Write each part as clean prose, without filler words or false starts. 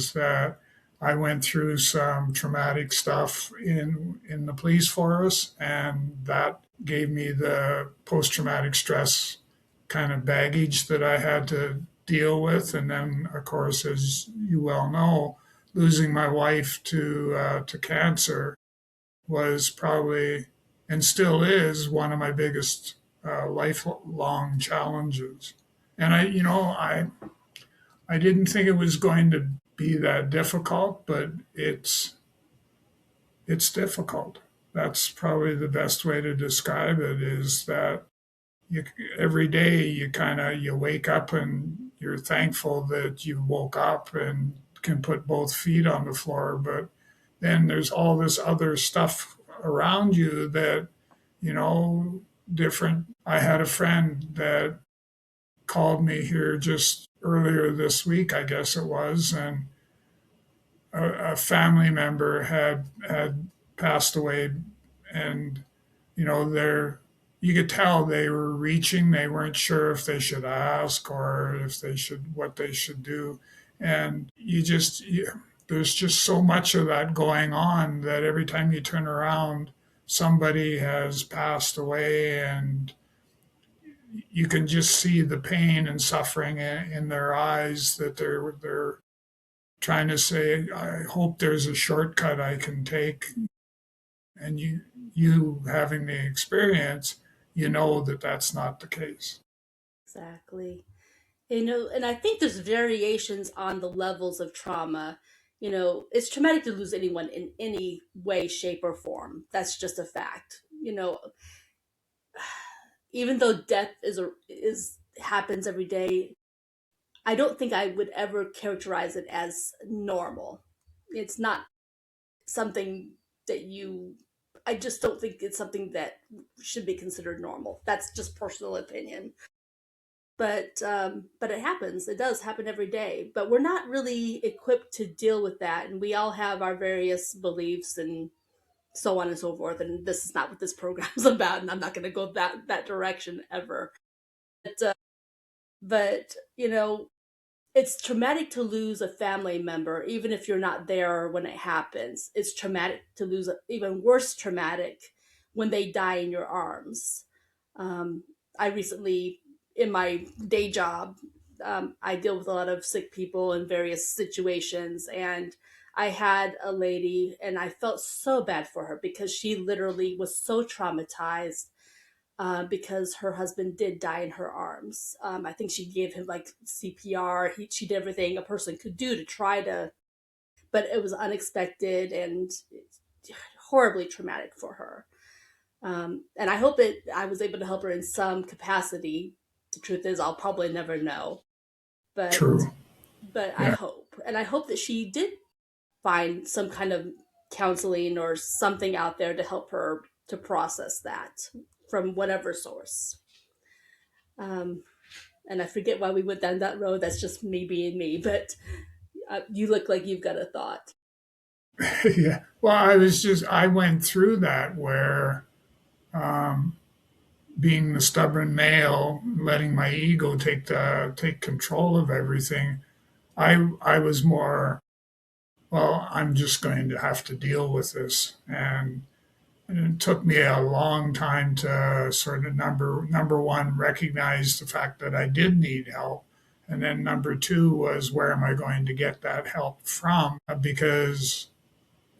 is that I went through some traumatic stuff in the police force, and that gave me the post traumatic stress kind of baggage that I had to deal with. And then, of course, as you well know, losing my wife to cancer was probably and still is one of my biggest lifelong challenges. And I didn't think it was going to be that difficult, but it's difficult. That's probably the best way to describe it. Is that you, every day you wake up and you're thankful that you woke up and can put both feet on the floor, but then there's all this other stuff around you that you know different. I had a friend that called me here just earlier this week, I guess it was, and a family member had passed away, and they're you could tell they were reaching. They weren't sure if they should ask or if they should what they should do, and there's just so much of that going on that every time you turn around, somebody has passed away, and you can just see the pain and suffering in their eyes that they're trying to say, I hope there's a shortcut I can take. And you having the experience, you know that that's not the case. Exactly. And I think there's variations on the levels of trauma. It's traumatic to lose anyone in any way, shape, or form. That's just a fact. Even though death is happens every day, I don't think I would ever characterize it as normal. It's not something that you I just don't think it's something that should be considered normal. That's just personal opinion. But it happens. It does happen every day. But we're not really equipped to deal with that, and we all have our various beliefs and so on and so forth. And this is not what this program's about, and I'm not going to go that direction ever. But but it's traumatic to lose a family member, even if you're not there when it happens. It's traumatic to lose, even worse traumatic, when they die in your arms. I recently, in my day job, I deal with a lot of sick people in various situations, and I had a lady, and I felt so bad for her because she literally was so traumatized because her husband did die in her arms. I think she gave him like CPR. She did everything a person could do to try to, but it was unexpected and horribly traumatic for her. And I hope that I was able to help her in some capacity. The truth is, I'll probably never know, but True. I Yeah. hope, and I hope that she did find some kind of counseling or something out there to help her to process that from whatever source. Um, and I forget why we went down that road. That's just me being me. But you look like you've got a thought. Yeah. Well, I went through that where um, being the stubborn male, letting my ego take control of everything. I was more, well, I'm just going to have to deal with this, and it took me a long time to sort of number one recognize the fact that I did need help, and then number two was where am I going to get that help from? Because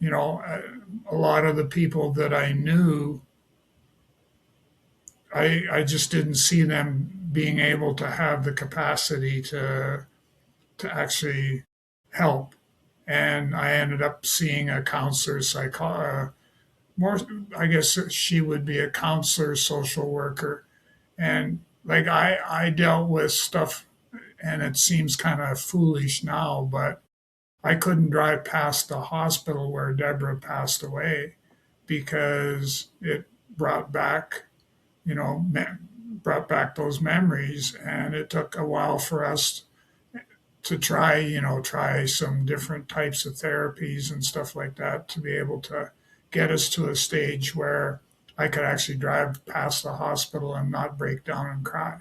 a lot of the people that I knew, I just didn't see them being able to have the capacity to actually help, and I ended up seeing a counselor, more, I guess she would be a counselor, social worker. And like I dealt with stuff, and it seems kind of foolish now, but I couldn't drive past the hospital where Deborah passed away because it brought back, brought back those memories. And it took a while for us to try some different types of therapies and stuff like that to be able to get us to a stage where I could actually drive past the hospital and not break down and cry.